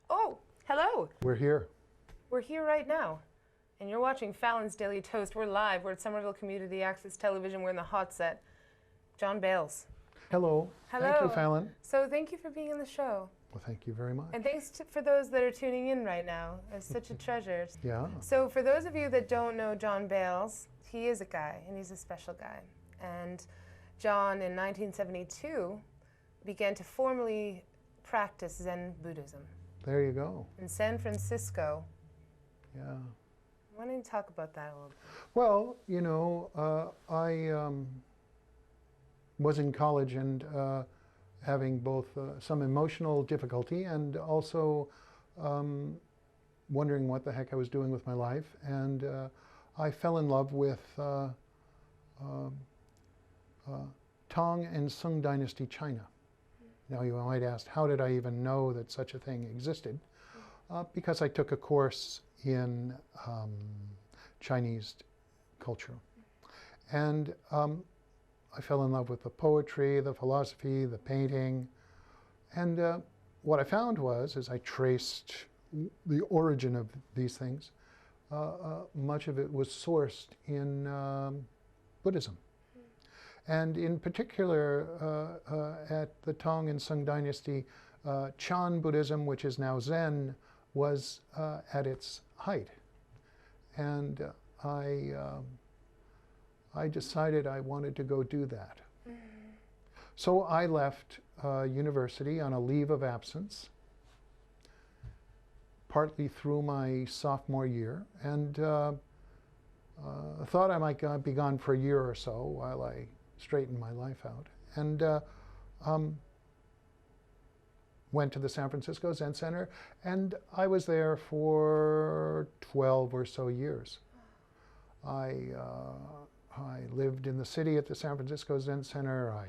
Oh, hello. We're here. We're here right now. And you're watching Fallon's Daily Toast. We're live. We're at Somerville Community Access Television. We're in the hot set. John Bales. Hello. Hello. Thank you, Fallon. So thank you for being in the show. Well, thank you very much. And thanks for those that are tuning in right now. It's such a treasure. Yeah. So for those of you that don't know John Bales, he is a guy, and he's a special guy. And John, in 1972, began to formally practice Zen Buddhism There you go. in San Francisco. Yeah. Why don't you talk about that a little bit? Well, you know, I was in college and having both some emotional difficulty and also wondering what the heck I was doing with my life. And I fell in love with Tang and Sung Dynasty China. Now you might ask, how did I even know that such a thing existed? Because I took a course in Chinese culture. And I fell in love with the poetry, the philosophy, the painting. And what I found was, as I traced the origin of these things, much of it was sourced in Buddhism. And in particular, at the Tang and Sung Dynasty, Chan Buddhism, which is now Zen, was at its height. And I decided I wanted to go do that. So I left university on a leave of absence, partly through my sophomore year, and thought I might be gone for a year or so while I straightened my life out. And went to the San Francisco Zen Center, and I was there for 12 or so years. I lived in the city at the San Francisco Zen Center. I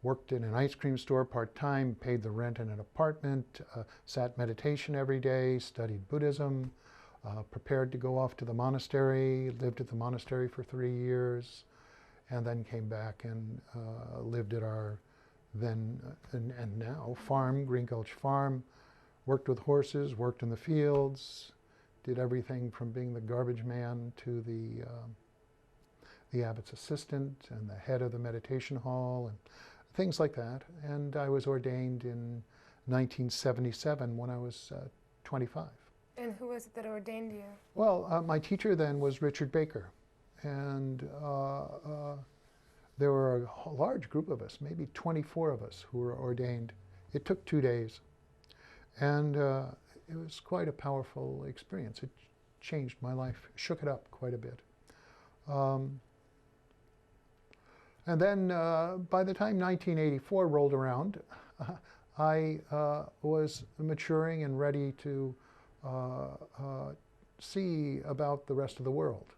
worked in an ice cream store part-time, paid the rent in an apartment, sat meditation every day, studied Buddhism, prepared to go off to the monastery, lived at the monastery for 3 years, and then came back and lived at our then and now farm, Green Gulch Farm, worked with horses, worked in the fields, did everything from being the garbage man to the abbot's assistant and the head of the meditation hall and things like that. And I was ordained in 1977 when I was 25. And who was it that ordained you? Well, my teacher then was Richard Baker. And there were a large group of us, maybe 24 of us, who were ordained. It took 2 days. And it was quite a powerful experience. It changed my life, shook it up quite a bit. And then by the time 1984 rolled around, I was maturing and ready to see about the rest of the world.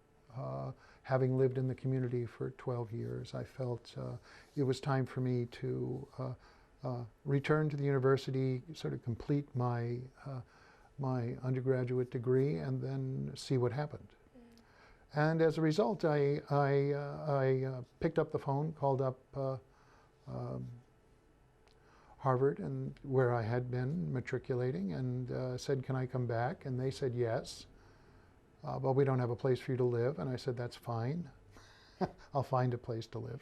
Having lived in the community for 12 years, I felt it was time for me to return to the university, sort of complete my my undergraduate degree, and then see what happened. And as a result, I picked up the phone, called up Harvard, and where I had been matriculating, and said, "Can I come back?" And they said yes. But we don't have a place for you to live. And I said, that's fine. I'll find a place to live.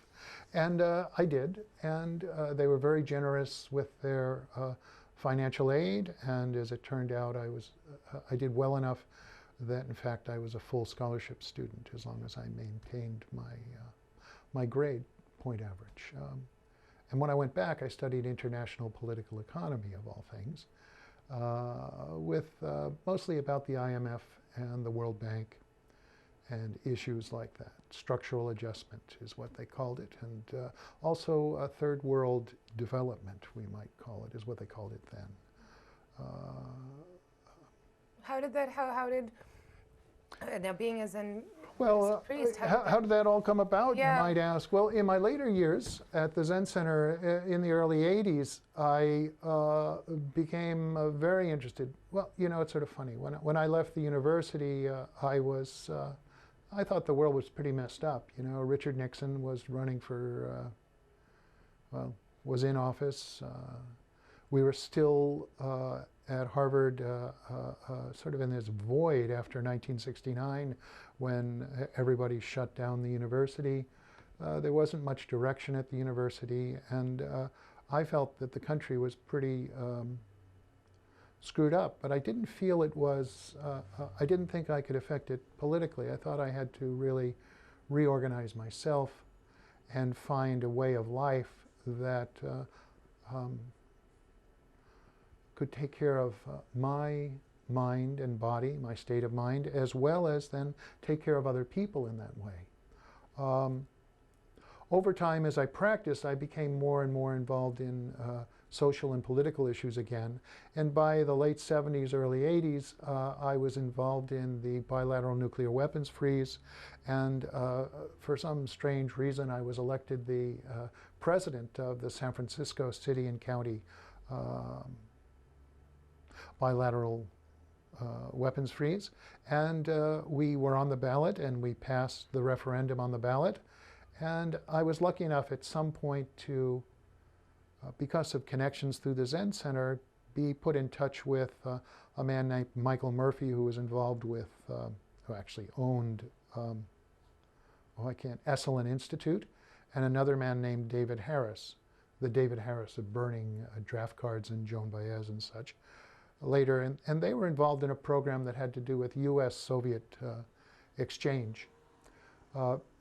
And I did. And they were very generous with their financial aid. And as it turned out, I did well enough that, in fact, I was a full scholarship student as long as I maintained my grade point average. And when I went back, I studied international political economy, of all things, with mostly about the IMF and the World Bank and issues like that. Structural adjustment is what they called it. And also third world development, we might call it, is what they called it then. How did now being as an priest, how did that all come about, Yeah. you might ask? Well, in my later years at the Zen Center in the early 80s, I became very interested. Well, you know, it's sort of funny. When I left the university, I thought the world was pretty messed up. You know, Richard Nixon was running for, was in office. We were still at Harvard, sort of in this void after 1969, when everybody shut down the university. There wasn't much direction at the university, and I felt that the country was pretty screwed up, but I didn't feel it was, I didn't think I could affect it politically. I thought I had to really reorganize myself and find a way of life that could take care of my mind and body, my state of mind, as well as then take care of other people in that way. Over time, as I practiced, I became more and more involved in social and political issues again. And by the late 70s, early 80s, I was involved in the bilateral nuclear weapons freeze. And for some strange reason, I was elected the president of the San Francisco City and County bilateral weapons freeze. And we were on the ballot, and we passed the referendum on the ballot. And I was lucky enough at some point to, because of connections through the Zen Center, be put in touch with a man named Michael Murphy, who was involved with, who actually owned, Esalen Institute, and another man named David Harris, the David Harris of burning draft cards in Joan Baez and such later. And they were involved in a program that had to do with US-Soviet exchange.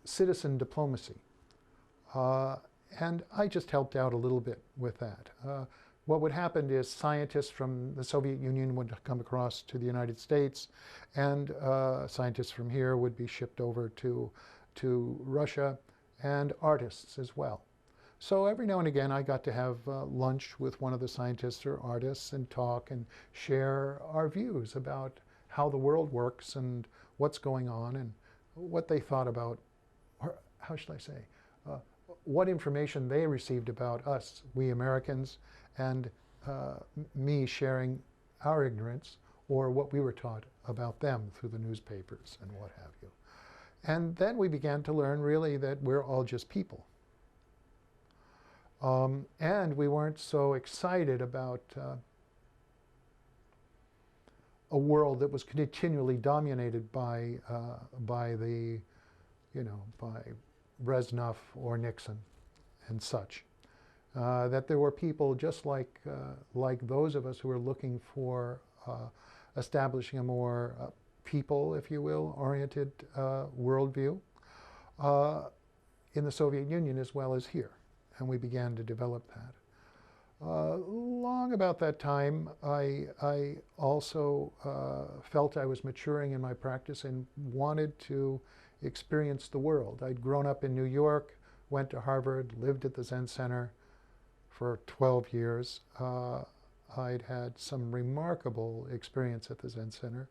Citizen diplomacy. And I just helped out a little bit with that. What would happen is scientists from the Soviet Union would come across to the United States, and scientists from here would be shipped over to Russia, and artists as well. So every now and again I got to have lunch with one of the scientists or artists and talk and share our views about how the world works and what's going on and what they thought about, or how should I say, what information they received about us, we Americans, and me sharing our ignorance or what we were taught about them through the newspapers and what have you. And then we began to learn really that we're all just people. And we weren't so excited about a world that was continually dominated by the, by Brezhnev or Nixon and such. That there were people just like those of us who were looking for establishing a more people, if you will, oriented worldview in the Soviet Union as well as here. And we began to develop that. Long about that time, I also felt I was maturing in my practice and wanted to experience the world. I'd grown up in New York, went to Harvard, lived at the Zen Center for 12 years. I'd had some remarkable experience at the Zen Center,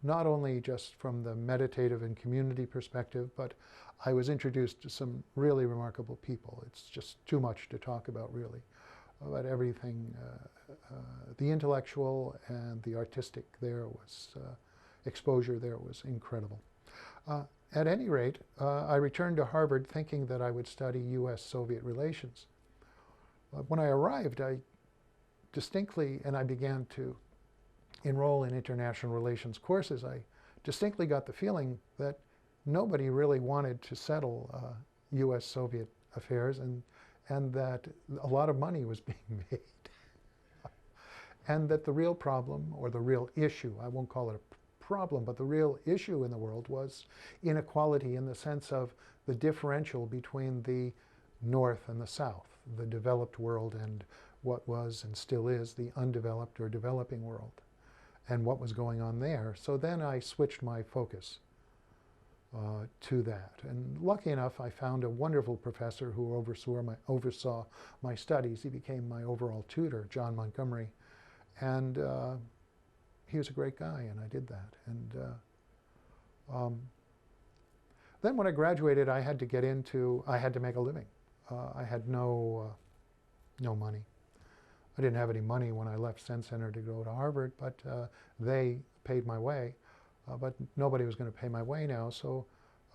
not only just from the meditative and community perspective, but I was introduced to some really remarkable people. It's just too much to talk about, really, about everything. The intellectual and the artistic there was, exposure there was incredible. At any rate, I returned to Harvard thinking that I would study US-Soviet relations. When I arrived, I distinctly, and I began to enroll in international relations courses, I distinctly got the feeling that nobody really wanted to settle US-Soviet affairs, and that a lot of money was being made. And that the real problem, or the real issue, I won't call it a problem, but the real issue in the world was inequality in the sense of the differential between the North and the South, the developed world and what was and still is the undeveloped or developing world, and what was going on there. So then I switched my focus to that. And lucky enough, I found a wonderful professor who oversaw my studies. He became my overall tutor, John Montgomery. And he was a great guy, and I did that. And then when I graduated, I had to make a living. I had no money. I didn't have any money when I left Zen Center to go to Harvard, but they paid my way. But nobody was going to pay my way now, so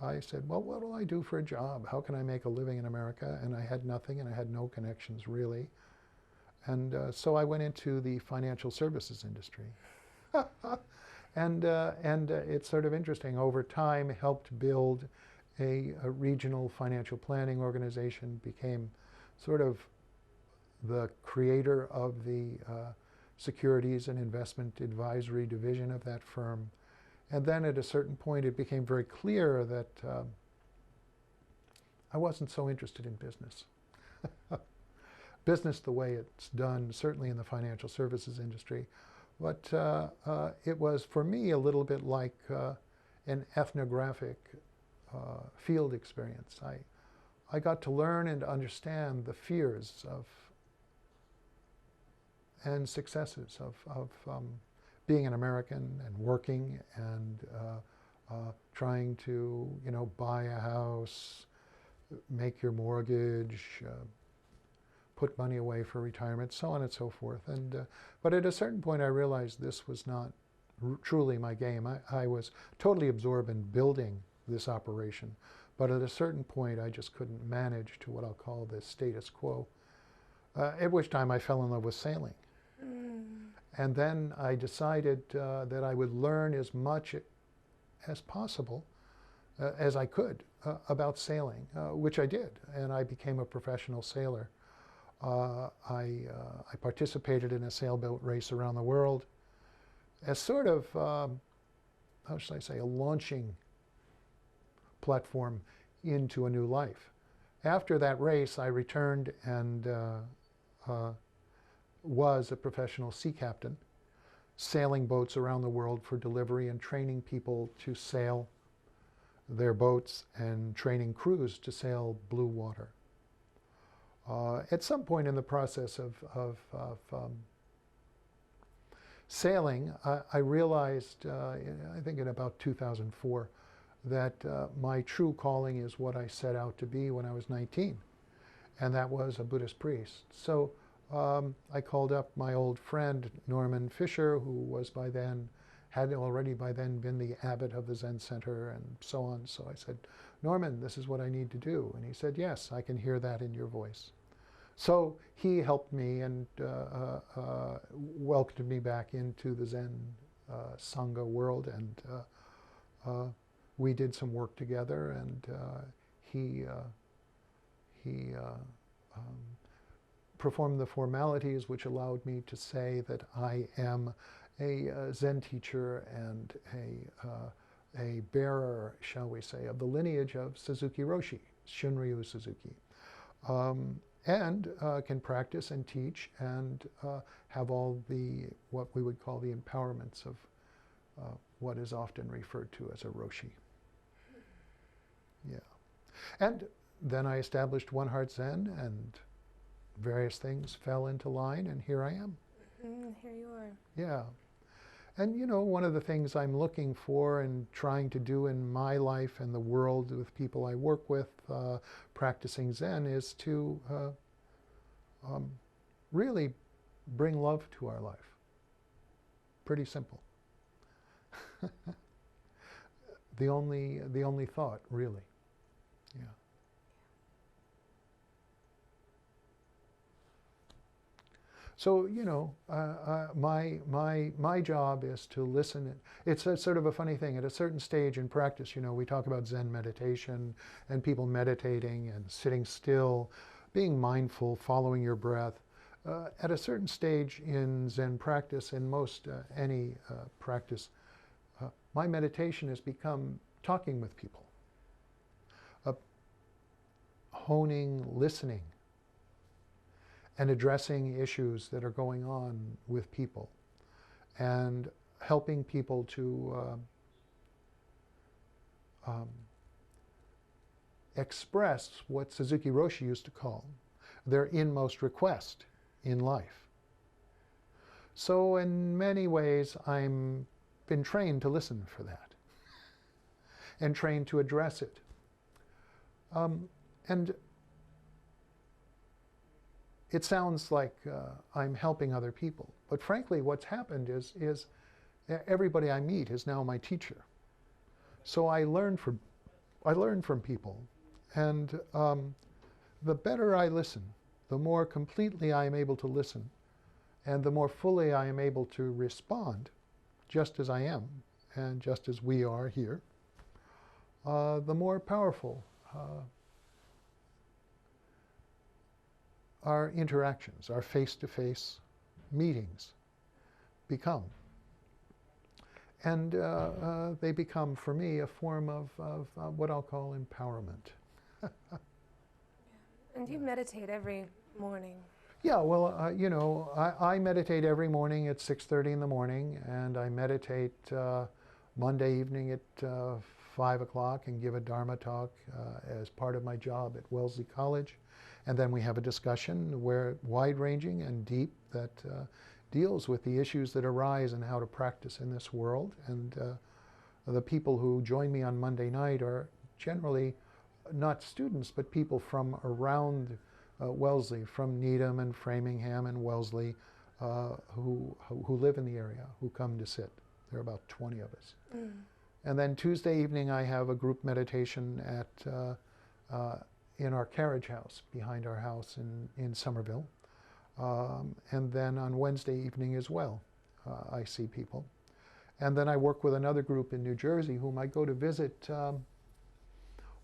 I said, well, what will I do for a job? How can I make a living in America? And I had nothing, and I had no connections, really. And so I went into the financial services industry. And it's sort of interesting. Over time, helped build a regional financial planning organization, became sort of the creator of the securities and investment advisory division of that firm. And then at a certain point, it became very clear that I wasn't so interested in business. Business the way it's done, certainly in the financial services industry. But it was, for me, a little bit like an ethnographic field experience. I got to learn and understand the fears of and successes of being an American and working and trying to, buy a house, make your mortgage, put money away for retirement, so on and so forth. But at a certain point, I realized this was not truly my game. I was totally absorbed in building this operation. But at a certain point, I just couldn't manage to what I'll call the status quo, at which time I fell in love with sailing. And then I decided that I would learn as much as possible, as I could, about sailing, which I did. And I became a professional sailor. I participated in a sailboat race around the world as sort of, how should I say, a launching platform into a new life. After that race, I returned and was a professional sea captain, sailing boats around the world for delivery and training people to sail their boats and training crews to sail blue water. At some point in the process of sailing, I realized, I think in about 2004, that my true calling is what I set out to be when I was 19, and that was a Buddhist priest. So I called up my old friend Norman Fisher, who was had already by then been the abbot of the Zen Center and so on. So I said, Norman, this is what I need to do. And he said, yes, I can hear that in your voice. So he helped me and welcomed me back into the Zen Sangha world, and we did some work together, and he performed the formalities which allowed me to say that I am a Zen teacher and a bearer, shall we say, of the lineage of Suzuki Roshi, Shunryu Suzuki, and can practice and teach and have all what we would call the empowerments of what is often referred to as a Roshi. Yeah. And then I established One Heart Zen, and various things fell into line, and here I am. Here you are. Yeah. And one of the things I'm looking for and trying to do in my life and the world with people I work with practicing Zen is to really bring love to our life. Pretty simple. The only thought, really. Yeah. So, my job is to listen. It's a sort of a funny thing. At a certain stage in practice, we talk about Zen meditation and people meditating and sitting still, being mindful, following your breath. At a certain stage in Zen practice, in most any practice, my meditation has become talking with people, honing, listening, and addressing issues that are going on with people, and helping people to express what Suzuki Roshi used to call their inmost request in life. So in many ways, I'm been trained to listen for that and trained to address it. And it sounds like I'm helping other people, but frankly, what's happened is everybody I meet is now my teacher. So I learn from people, and the better I listen, the more completely I am able to listen, and the more fully I am able to respond, just as I am, and just as we are here, the more powerful our interactions, our face-to-face meetings become. And they become, for me, a form of what I'll call empowerment. And you meditate every morning. Yeah, well, you know, I meditate every morning at 6:30 in the morning, and I meditate Monday evening at 5 o'clock and give a Dharma talk as part of my job at Wellesley College. And then we have a discussion where wide-ranging and deep that deals with the issues that arise and how to practice in this world. And the people who join me on Monday night are generally not students, but people from around Wellesley, from Needham and Framingham and Wellesley, who live in the area, who come to sit. There are about 20 of us. Mm. And then Tuesday evening I have a group meditation at in our carriage house, behind our house in Somerville. And then on Wednesday evening as well, I see people. And then I work with another group in New Jersey whom I go to visit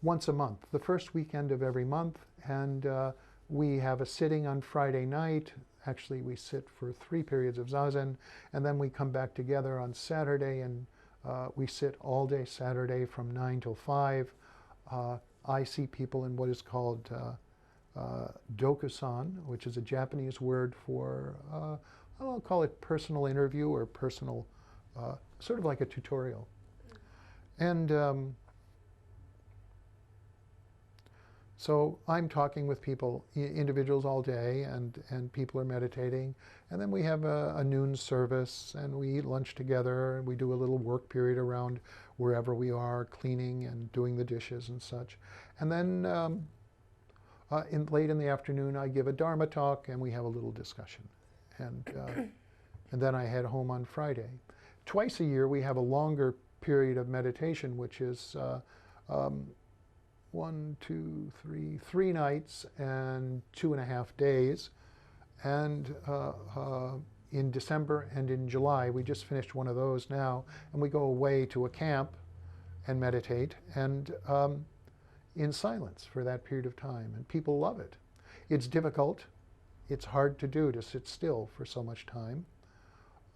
once a month, the first weekend of every month. And we have a sitting on Friday night. Actually, we sit for 3 periods of Zazen, and then we come back together on Saturday, and we sit all day Saturday from 9 till 5. I see people in what is called dokusan, which is a Japanese word for, I'll call it personal interview or personal, sort of like a tutorial. And so I'm talking with people, individuals all day, and people are meditating. And then we have a noon service, and we eat lunch together, and we do a little work period around wherever we are, cleaning and doing the dishes and such. And then late in the afternoon, I give a Dharma talk, and we have a little discussion. And then I head home on Friday. Twice a year, we have a longer period of meditation, which is 3 nights and 2.5 days. And in December and in July, we just finished one of those now, and we go away to a camp and meditate, and in silence for that period of time. And people love it. It's difficult. It's hard to do, to sit still for so much time.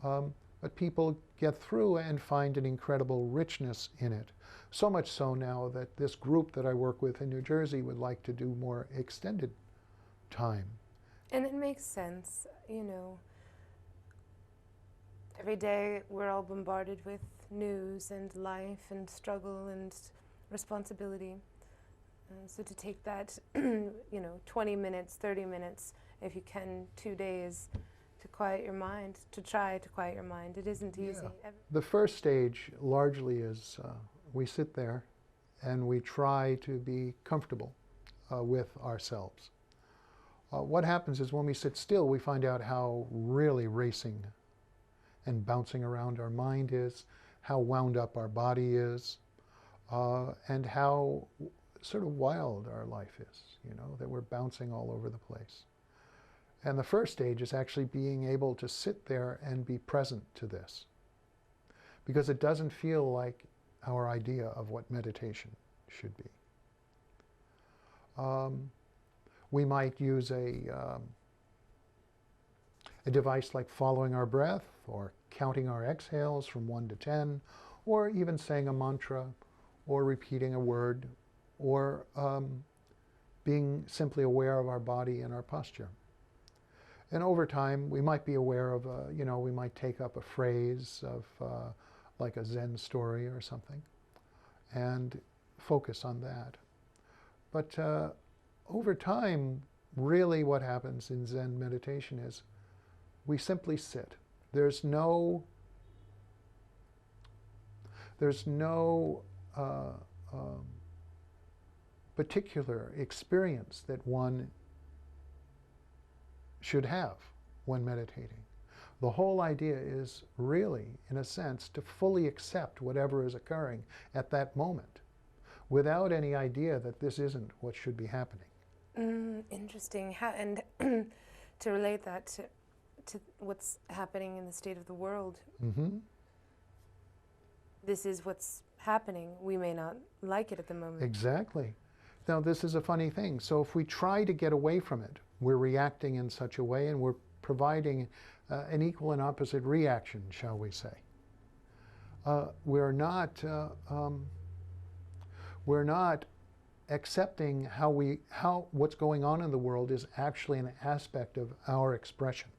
But people get through and find an incredible richness in it. So much so now that this group that I work with in New Jersey would like to do more extended time. And it makes sense, you know. Every day we're all bombarded with news and life and struggle and responsibility. So to take that, 20 minutes, 30 minutes, if you can, 2 days, to quiet your mind, to try to quiet your mind. It isn't easy. Yeah. The first stage largely is we sit there and we try to be comfortable with ourselves. What happens is when we sit still, we find out how really racing and bouncing around our mind is, how wound up our body is, and how sort of wild our life is, that we're bouncing all over the place. And the first stage is actually being able to sit there and be present to this, because it doesn't feel like our idea of what meditation should be. We might use a device like following our breath, or counting our exhales from 1 to 10, or even saying a mantra, or repeating a word, or being simply aware of our body and our posture. And over time, we might be aware of, we might take up a phrase of like a Zen story or something and focus on that. But over time, really what happens in Zen meditation is we simply sit. There's no particular experience that one should have when meditating. The whole idea is really, in a sense, to fully accept whatever is occurring at that moment, without any idea that this isn't what should be happening. Interesting. How, and to relate that to what's happening in the state of the world, this is what's happening. We may not like it at the moment. Exactly. Now, this is a funny thing. So if we try to get away from it, we're reacting in such a way, and we're providing an equal and opposite reaction, shall we say. We're not accepting how what's going on in the world is actually an aspect of our expression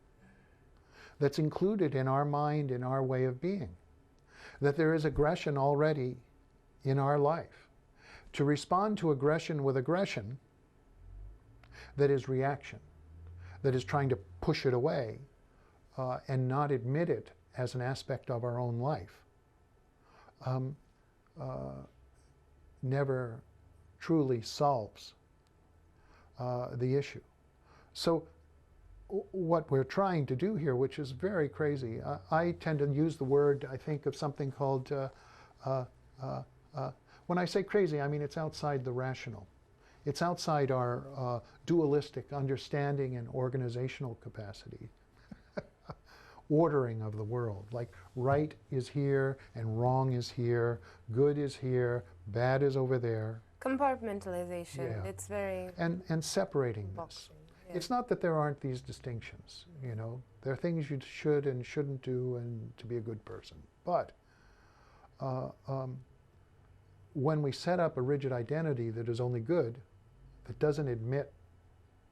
that's included in our mind, in our way of being. That there is aggression already in our life. To respond to aggression with aggression, that is reaction, that is trying to push it away and not admit it as an aspect of our own life, never truly solves the issue. So what we're trying to do here, which is very crazy, I tend to use the word, I think of something called, when I say crazy, I mean it's outside the rational. It's outside our dualistic understanding and organizational capacity. Ordering of the world, like right is here and wrong is here, good is here, bad is over there. Compartmentalization. Yeah. It's very and separating this. Yeah. It's not that there aren't these distinctions, you know. There are things you should and shouldn't do and to be a good person. But when we set up a rigid identity that is only good, that doesn't admit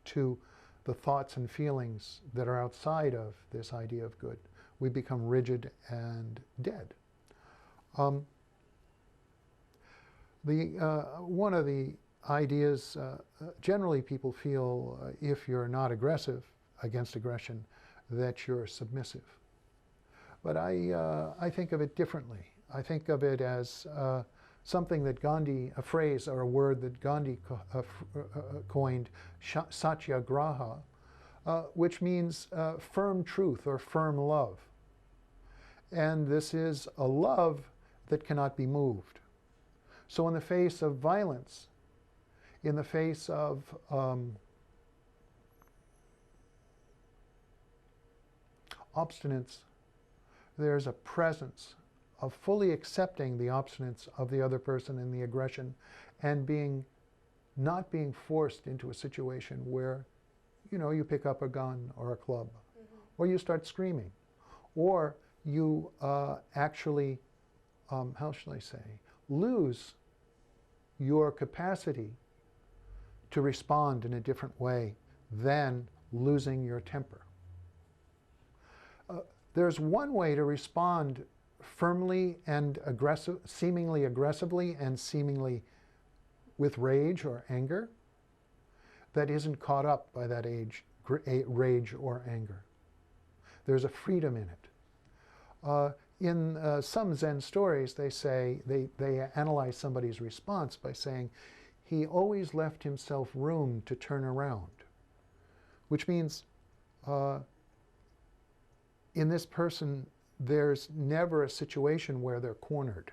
to the thoughts and feelings that are outside of this idea of good, we become rigid and dead. One of the ideas, generally people feel if you're not aggressive against aggression, that you're submissive. But I think of it differently. I think of it as something that Gandhi, a phrase or a word that Gandhi coined, satyagraha, which means firm truth or firm love. And this is a love that cannot be moved. So in the face of violence, in the face of obstinance, there's a presence of fully accepting the obstinance of the other person and the aggression, and not being forced into a situation where, you know, you pick up a gun or a club, or you start screaming, or you actually, how shall I say, lose your capacity to respond in a different way than losing your temper. There's one way to respond firmly and seemingly aggressively and seemingly with rage or anger that isn't caught up by that rage or anger. There's a freedom in it. In some Zen stories, they say, they analyze somebody's response by saying, he always left himself room to turn around, which means in this person, there's never a situation where they're cornered,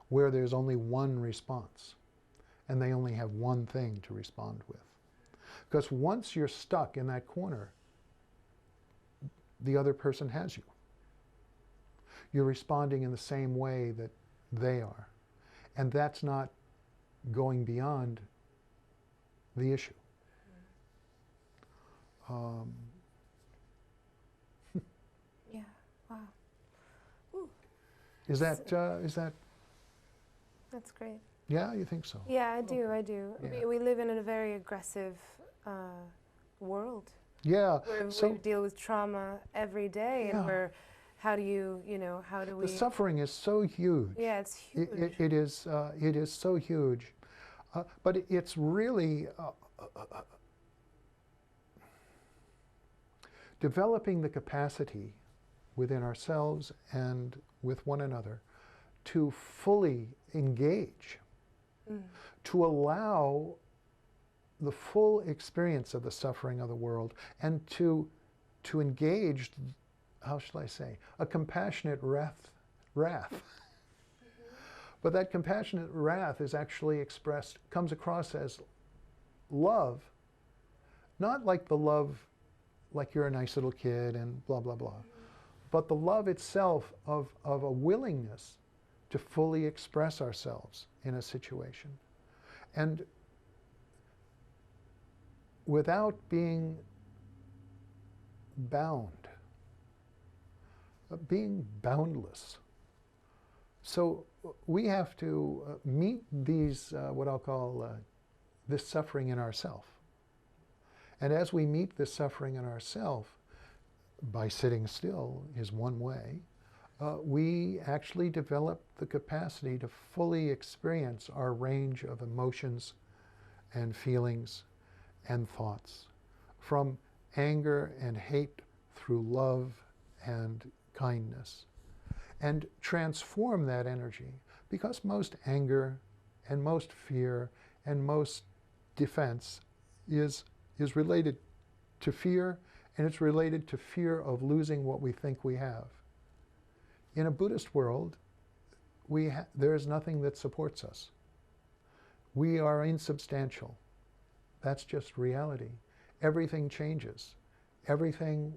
where there's only one response, and they only have one thing to respond with. Because once you're stuck in that corner, the other person has you. You're responding in the same way that they are. And that's not going beyond the issue. Yeah, wow. Ooh. Is that? That's great. Yeah, you think so? Yeah, I do. Yeah. We live in a very aggressive world. Yeah. We deal with trauma every day, and how do we? The suffering is so huge. Yeah, it's huge. It is so huge, but it's really developing the capacity within ourselves and with one another to fully engage, to allow the full experience of the suffering of the world, and to engage, how shall I say, a compassionate wrath. But that compassionate wrath is actually comes across as love Not like the love, like you're a nice little kid and blah, blah, blah, but the love itself of a willingness to fully express ourselves in a situation. And without being bound, being boundless. So we have to meet these, what I'll call this suffering in ourself. And as we meet this suffering in ourself, by sitting still is one way, we actually develop the capacity to fully experience our range of emotions and feelings and thoughts, from anger and hate through love and kindness, and transform that energy, because most anger and most fear and most defense is related to fear, and it's related to fear of losing what we think we have. In a Buddhist world, there is nothing that supports us. We are insubstantial. That's just reality. Everything changes. Everything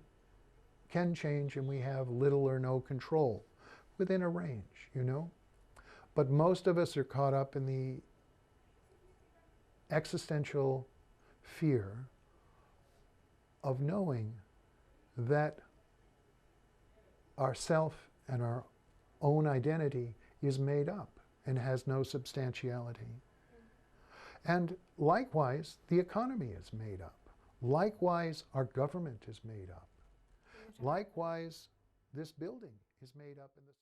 can change, and we have little or no control within a range, you know? But most of us are caught up in the existential fear of knowing that our self and our own identity is made up and has no substantiality. And likewise, the economy is made up. Likewise, our government is made up. Likewise, this building is made up in the